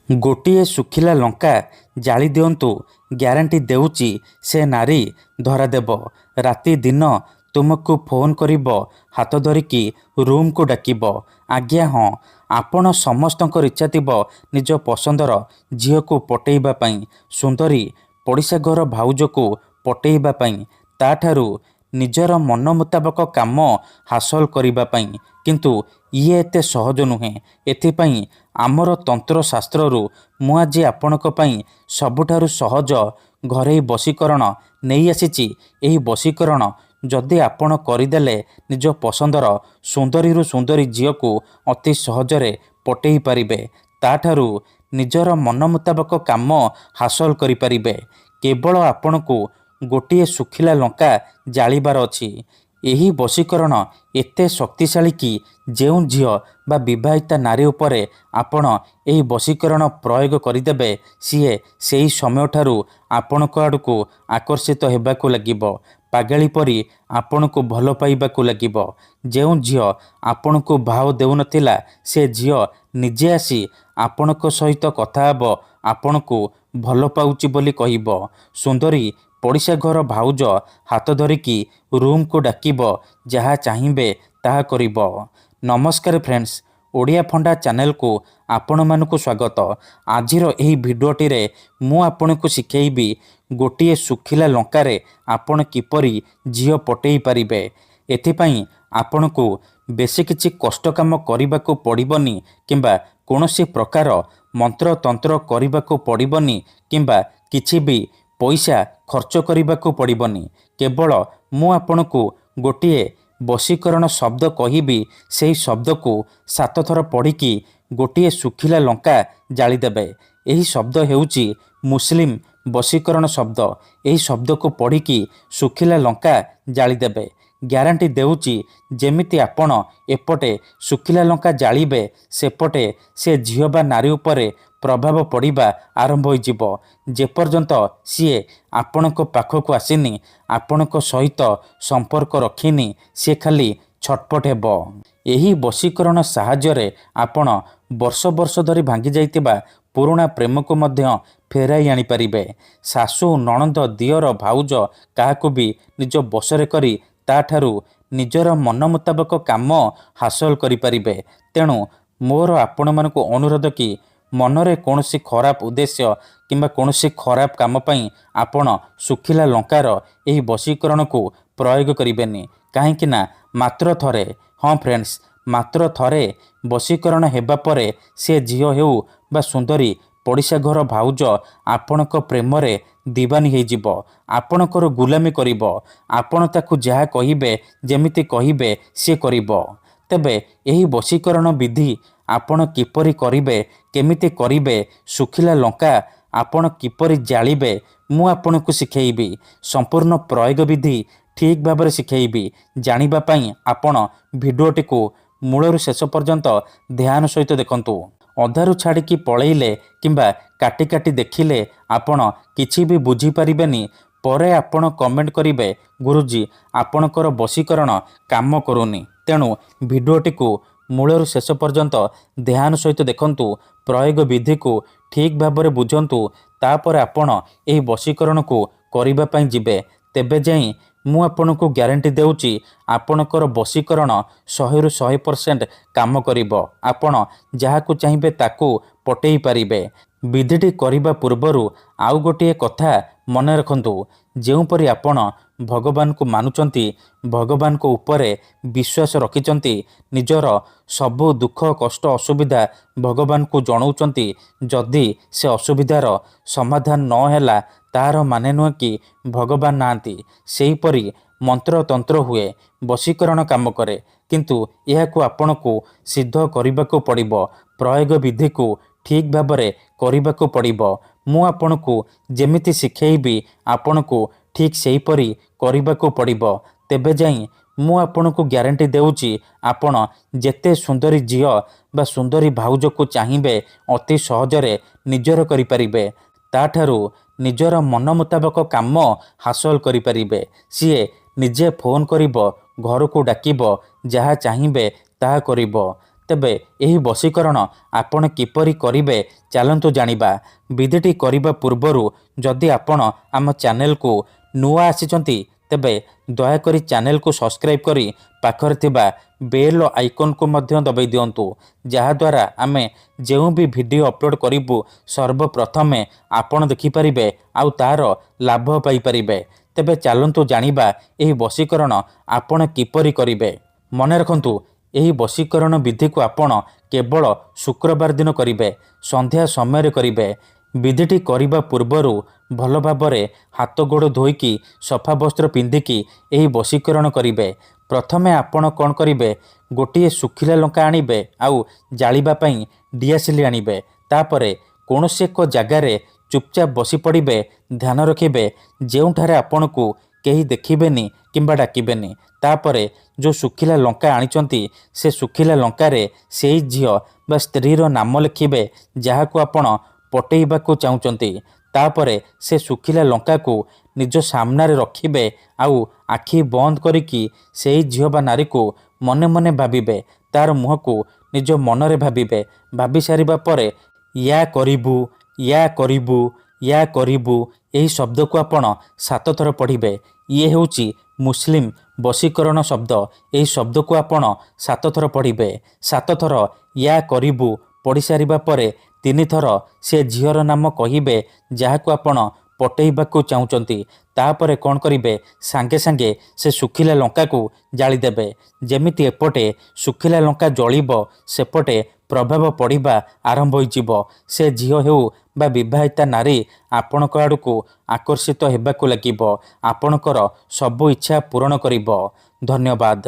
ଗୋଟିଏ ଶୁଖିଲା ଲଙ୍କା ଜାଳି ଦିଅନ୍ତୁ, ଗ୍ୟାରେଣ୍ଟି ଦେଉଛି ସେ ନାରୀ ଧରାଦେବ। ରାତି ଦିନ ତୁମକୁ ଫୋନ୍ କରିବ, ହାତ ଧରିକି ରୁମ୍କୁ ଡାକିବ। ଆଜ୍ଞା ହଁ, ଆପଣ ସମସ୍ତଙ୍କର ଇଚ୍ଛା ଥିବ ନିଜ ପସନ୍ଦର ଝିଅକୁ ପଟେଇବା ପାଇଁ, ସୁନ୍ଦରୀ ପଡ଼ିଶା ଘର ଭାଉଜକୁ ପଟେଇବା ପାଇଁ, ତାଠାରୁ ନିଜର ମନ ମୁତାବକ କାମ ହାସଲ କରିବା ପାଇଁ। କିନ୍ତୁ ଇଏ ଏତେ ସହଜ ନୁହେଁ। ଏଥିପାଇଁ ଆମର ତନ୍ତ୍ରଶାସ୍ତ୍ରରୁ ମୁଁ ଆଜି ଆପଣଙ୍କ ପାଇଁ ସବୁଠାରୁ ସହଜ ଘରୋଇ ବଶୀକରଣ ନେଇ ଆସିଛି। ଏହି ବଶୀକରଣ ଯଦି ଆପଣ କରିଦେଲେ ନିଜ ପସନ୍ଦର ସୁନ୍ଦରୀରୁ ସୁନ୍ଦରୀ ଝିଅକୁ ଅତି ସହଜରେ ପଟେଇ ପାରିବେ, ତାଠାରୁ ନିଜର ମନ ମୁତାବକ କାମ ହାସଲ କରିପାରିବେ। କେବଳ ଆପଣଙ୍କୁ ଗୋଟିଏ ଶୁଖିଲା ଲଙ୍କା ଜାଳିବାର ଅଛି। ଏହି ବଶୀକରଣ ଏତେ ଶକ୍ତିଶାଳୀ କି ଯେଉଁ ଝିଅ ବା ବିବାହିତା ନାରୀ ଉପରେ ଆପଣ ଏହି ବଶୀକରଣ ପ୍ରୟୋଗ କରିଦେବେ, ସିଏ ସେହି ସମୟଠାରୁ ଆପଣଙ୍କ ଆଡ଼କୁ ଆକର୍ଷିତ ହେବାକୁ ଲାଗିବ। ପାଗଳୀ ପରି ଆପଣଙ୍କୁ ଭଲ ପାଇବାକୁ ଲାଗିବ। ଯେଉଁ ଝିଅ ଆପଣଙ୍କୁ ଭାව ଦେଉନଥିଲା, ସେ ଝିଅ ନିଜେ ଆସି ଆପଣଙ୍କ ସହିତ କଥା ହେବ, ଆପଣଙ୍କୁ ଭଲ ପାଉଛି ବୋଲି କହିବ। ସୁନ୍ଦରୀ ପଡ଼ିଶା ଘର ଭାଉଜ ହାତ ଧରିକି ରୁମ୍କୁ ଡାକିବ, ଯାହା ଚାହିଁବେ ତାହା କରିବ। ନମସ୍କାର ଫ୍ରେଣ୍ଡସ୍, ଓଡ଼ିଆ ଫଣ୍ଡା ଚ୍ୟାନେଲକୁ ଆପଣମାନଙ୍କୁ ସ୍ୱାଗତ। ଆଜିର ଏହି ଭିଡ଼ିଓଟିରେ ମୁଁ ଆପଣଙ୍କୁ ଶିଖେଇବି ଗୋଟିଏ ଶୁଖିଲା ଲଙ୍କାରେ ଆପଣ କିପରି ଝିଅ ପଟେଇ ପାରିବେ। ଏଥିପାଇଁ ଆପଣଙ୍କୁ ବେଶୀ କିଛି କଷ୍ଟ କାମ କରିବାକୁ ପଡ଼ିବନି, କିମ୍ବା କୌଣସି ପ୍ରକାର ମନ୍ତ୍ରତନ୍ତ୍ର କରିବାକୁ ପଡ଼ିବନି, କିମ୍ବା କିଛି ବି ପଇସା ଖର୍ଚ୍ଚ କରିବାକୁ ପଡ଼ିବନି। କେବଳ ମୁଁ ଆପଣଙ୍କୁ ଗୋଟିଏ ବଶୀକରଣ ଶବ୍ଦ କହିବି, ସେହି ଶବ୍ଦକୁ 7 ଥର ପଢ଼ିକି ଗୋଟିଏ ଶୁଖିଲା ଲଙ୍କା ଜାଳିଦେବେ। ଏହି ଶବ୍ଦ ହେଉଛି ମୁସଲିମ ବଶୀକରଣ ଶବ୍ଦ। ଏହି ଶବ୍ଦକୁ ପଢ଼ିକି ଶୁଖିଲା ଲଙ୍କା ଜାଳିଦେବେ। ଗ୍ୟାରେଣ୍ଟି ଦେଉଛି, ଯେମିତି ଆପଣ ଏପଟେ ଶୁଖିଲା ଲଙ୍କା ଜାଳିବେ, ସେପଟେ ସେ ଝିଅ ବା ନାରୀ ଉପରେ ପ୍ରଭାବ ପଡ଼ିବା ଆରମ୍ଭ ହୋଇଯିବ। ଯେପର୍ଯ୍ୟନ୍ତ ସିଏ ଆପଣଙ୍କ ପାଖକୁ ଆସିନି, ଆପଣଙ୍କ ସହିତ ସମ୍ପର୍କ ରଖିନି, ସିଏ ଖାଲି ଛଟପଟ ହେବ। ଏହି ବଶୀକରଣ ସାହାଯ୍ୟରେ ଆପଣ ବର୍ଷ ବର୍ଷ ଧରି ଭାଙ୍ଗି ଯାଇଥିବା ପୁରୁଣା ପ୍ରେମକୁ ମଧ୍ୟ ଫେରାଇ ଆଣିପାରିବେ। ଶାଶୁ, ନଣନ୍ଦ, ଦିଅର, ଭାଉଜ କାହାକୁ ବି ନିଜ ବଶରେ କରି ତାଠାରୁ ନିଜର ମନ ମୁତାବକ କାମ ହାସଲ କରିପାରିବେ। ତେଣୁ ମୋର ଆପଣମାନଙ୍କୁ ଅନୁରୋଧ କି ମନରେ କୌଣସି ଖରାପ ଉଦ୍ଦେଶ୍ୟ କିମ୍ବା କୌଣସି ଖରାପ କାମ ପାଇଁ ଆପଣ ଶୁଖିଲା ଲଙ୍କାର ଏହି ବଶୀକରଣକୁ ପ୍ରୟୋଗ କରିବେନି। କାହିଁକି ନା ମାତ୍ର ଥରେ, ହଁ ଫ୍ରେଣ୍ଡସ୍, ମାତ୍ର ଥରେ ବଶୀକରଣ ହେବା ପରେ ସେ ଝିଅ ହେଉ ବା ସୁନ୍ଦରୀ ପଡ଼ିଶା ଘର ଭାଉଜ ଆପଣଙ୍କ ପ୍ରେମରେ ଦିବାନୀ ହେଇଯିବ, ଆପଣଙ୍କର ଗୁଲାମୀ କରିବ। ଆପଣ ତାକୁ ଯାହା କହିବେ, ଯେମିତି କହିବେ, ସିଏ କରିବ। ତେବେ ଏହି ବଶୀକରଣ ବିଧି ଆପଣ କିପରି କରିବେ, କେମିତି କରିବେ, ଶୁଖିଲା ଲଙ୍କା ଆପଣ କିପରି ଜାଳିବେ, ମୁଁ ଆପଣଙ୍କୁ ଶିଖେଇବି। ସମ୍ପୂର୍ଣ୍ଣ ପ୍ରୟୋଗ ବିଧି ଠିକ୍ ଭାବରେ ଶିଖେଇବି। ଜାଣିବା ପାଇଁ ଆପଣ ଭିଡ଼ିଓଟିକୁ ମୂଳରୁ ଶେଷ ପର୍ଯ୍ୟନ୍ତ ଧ୍ୟାନ ସହିତ ଦେଖନ୍ତୁ। ଅଧାରୁ ଛାଡ଼ିକି ପଳେଇଲେ କିମ୍ବା କାଟି କାଟି ଦେଖିଲେ ଆପଣ କିଛି ବି ବୁଝିପାରିବେନି। ପରେ ଆପଣ କମେଣ୍ଟ କରିବେ, ଗୁରୁଜୀ ଆପଣଙ୍କର ବଶୀକରଣ କାମ କରୁନି। ତେଣୁ ଭିଡ଼ିଓଟିକୁ ମୂଳରୁ ଶେଷ ପର୍ଯ୍ୟନ୍ତ ଧ୍ୟାନ ସହିତ ଦେଖନ୍ତୁ, ପ୍ରୟୋଗ ବିଧିକୁ ଠିକ୍ ଭାବରେ ବୁଝନ୍ତୁ। ତାପରେ ଆପଣ ଏହି ବଶୀକରଣକୁ କରିବା ପାଇଁ ଯିବେ। ତେବେ ଯାଇ ମୁଁ ଆପଣଙ୍କୁ ଗ୍ୟାରେଣ୍ଟି ଦେଉଛି, ଆପଣଙ୍କର ବଶୀକରଣ 100ରୁ 100% କାମ କରିବ। ଆପଣ ଯାହାକୁ ଚାହିଁବେ ତାକୁ ପଟେଇ ପାରିବେ। ବିଧିଟି କରିବା ପୂର୍ବରୁ ଆଉ ଗୋଟିଏ କଥା ମନେ ରଖନ୍ତୁ, ଯେଉଁପରି ଆପଣ ଭଗବାନଙ୍କୁ ମାନୁଛନ୍ତି, ଭଗବାନଙ୍କ ଉପରେ ବିଶ୍ୱାସ ରଖିଛନ୍ତି, ନିଜର ସବୁ ଦୁଃଖ କଷ୍ଟ ଅସୁବିଧା ଭଗବାନଙ୍କୁ ଜଣାଉଛନ୍ତି, ଯଦି ସେ ଅସୁବିଧାର ସମାଧାନ ନ ହେଲା, ତାହାର ମାନେ ନୁହେଁ କି ଭଗବାନ ନାହାନ୍ତି। ସେହିପରି ମନ୍ତ୍ରତନ୍ତ୍ର ହୁଏ, ବଶୀକରଣ କାମ କରେ, କିନ୍ତୁ ଏହାକୁ ଆପଣଙ୍କୁ ସିଦ୍ଧ କରିବାକୁ ପଡ଼ିବ। ପ୍ରୟୋଗ ବିଧିକୁ ଠିକ୍ ଭାବରେ କରିବାକୁ ପଡ଼ିବ। ମୁଁ ଆପଣଙ୍କୁ ଯେମିତି ଶିଖେଇବି, ଆପଣଙ୍କୁ ଠିକ୍ ସେହିପରି କରିବାକୁ ପଡ଼ିବ। ତେବେ ଯାଇ ମୁଁ ଆପଣଙ୍କୁ ଗ୍ୟାରେଣ୍ଟି ଦେଉଛି, ଆପଣ ଯେତେ ସୁନ୍ଦରୀ ଝିଅ ବା ସୁନ୍ଦରୀ ଭାଉଜକୁ ଚାହିଁବେ ଅତି ସହଜରେ ନିଜର କରିପାରିବେ। ତାଠାରୁ ନିଜର ମନ ମୁତାବକ କାମ ହାସଲ କରିପାରିବେ। ସିଏ ନିଜେ ଫୋନ୍ କରିବ, ଘରକୁ ଡାକିବ, ଯାହା ଚାହିଁବେ ତାହା କରିବ। ତେବେ ଏହି ବଶୀକରଣ ଆପଣ କିପରି କରିବେ ଚାଲନ୍ତୁ ଜାଣିବା। ବିଧିଟି କରିବା ପୂର୍ବରୁ ଯଦି ଆପଣ ଆମ ଚ୍ୟାନେଲକୁ ନୂଆ ଆସିଛନ୍ତି ତେବେ ଦୟାକରି ଚ୍ୟାନେଲକୁ ସବସ୍କ୍ରାଇବ୍ କରି ପାଖରେ ଥିବା ବେଲ୍ ଆଇକନ୍କୁ ମଧ୍ୟ ଦବାଇ ଦିଅନ୍ତୁ, ଯାହାଦ୍ୱାରା ଆମେ ଯେଉଁ ବି ଭିଡ଼ିଓ ଅପଲୋଡ଼ କରିବୁ ସର୍ବପ୍ରଥମେ ଆପଣ ଦେଖିପାରିବେ ଆଉ ତାର ଲାଭ ପାଇପାରିବେ। ତେବେ ଚାଲନ୍ତୁ ଜାଣିବା ଏହି ବଶୀକରଣ ଆପଣ କିପରି କରିବେ। ମନେ ରଖନ୍ତୁ, ଏହି ବଶୀକରଣ ବିଧିକୁ ଆପଣ କେବଳ ଶୁକ୍ରବାର ଦିନ କରିବେ, ସନ୍ଧ୍ୟା ସମୟରେ କରିବେ। ବିଧିଟି କରିବା ପୂର୍ବରୁ ଭଲ ଭାବରେ ହାତ ଗୋଡ଼ ଧୋଇକି ସଫା ବସ୍ତ୍ର ପିନ୍ଧିକି ଏହି ବଶୀକରଣ କରିବେ। ପ୍ରଥମେ ଆପଣ କ'ଣ କରିବେ, ଗୋଟିଏ ଶୁଖିଲା ଲଙ୍କା ଆଣିବେ ଆଉ ଜାଳିବା ପାଇଁ ଡିଆସିଲି ଆଣିବେ। ତାପରେ କୌଣସି ଏକ ଜାଗାରେ ଚୁପଚାପ ବସି ପଡ଼ିବେ। ଧ୍ୟାନ ରଖିବେ ଯେଉଁଠାରେ ଆପଣଙ୍କୁ କେହି ଦେଖିବେନି କିମ୍ବା ଡାକିବେନି। ତାପରେ ଯେଉଁ ଶୁଖିଲା ଲଙ୍କା ଆଣିଛନ୍ତି ସେ ଶୁଖିଲା ଲଙ୍କାରେ ସେଇ ଝିଅ ବା ସ୍ତ୍ରୀର ନାମ ଲେଖିବେ ଯାହାକୁ ଆପଣ ପଟେଇବାକୁ ଚାହୁଁଛନ୍ତି। ତାପରେ ସେ ଶୁଖିଲା ଲଙ୍କାକୁ ନିଜ ସାମ୍ନାରେ ରଖିବେ ଆଉ ଆଖି ବନ୍ଦ କରିକି ସେଇ ଝିଅ ବା ନାରୀକୁ ମନେ ମନେ ଭାବିବେ। ତାର ମୁହଁକୁ ନିଜ ମନରେ ଭାବିବେ। ଭାବି ସାରିବା ପରେ ୟା କରିବୁ, ୟା କରିବୁ, ୟା କରିବୁ ଏହି ଶବ୍ଦକୁ ଆପଣ 7 ଥର ପଢ଼ିବେ। ଇଏ ହେଉଛି ମୁସଲିମ ବଶୀକରଣ ଶବ୍ଦ। ଏହି ଶବ୍ଦକୁ ଆପଣ 7 ଥର ପଢ଼ିବେ। 7 ଥର ୟା କରିବୁ ପଢ଼ି ସାରିବା ପରେ 3 ଥର ସେ ଝିଅର ନାମ କହିବେ ଯାହାକୁ ଆପଣ ପଟେଇବାକୁ ଚାହୁଁଛନ୍ତି। ତାପରେ କ'ଣ କରିବେ, ସାଙ୍ଗେ ସାଙ୍ଗେ ସେ ଶୁଖିଲା ଲଙ୍କାକୁ ଜାଳିଦେବେ। ଯେମିତି ଏପଟେ ଶୁଖିଲା ଲଙ୍କା ଜଳିବ ସେପଟେ ପ୍ରଭାବ ପଡ଼ିବା ଆରମ୍ଭ ହୋଇଯିବ। ସେ ଝିଅ ହେଉ ବା ବିବାହିତା ନାରୀ ଆପଣଙ୍କ ଆଡ଼କୁ ଆକର୍ଷିତ ହେବାକୁ ଲାଗିବ, ଆପଣଙ୍କର ସବୁ ଇଚ୍ଛା ପୂରଣ କରିବ। ଧନ୍ୟବାଦ।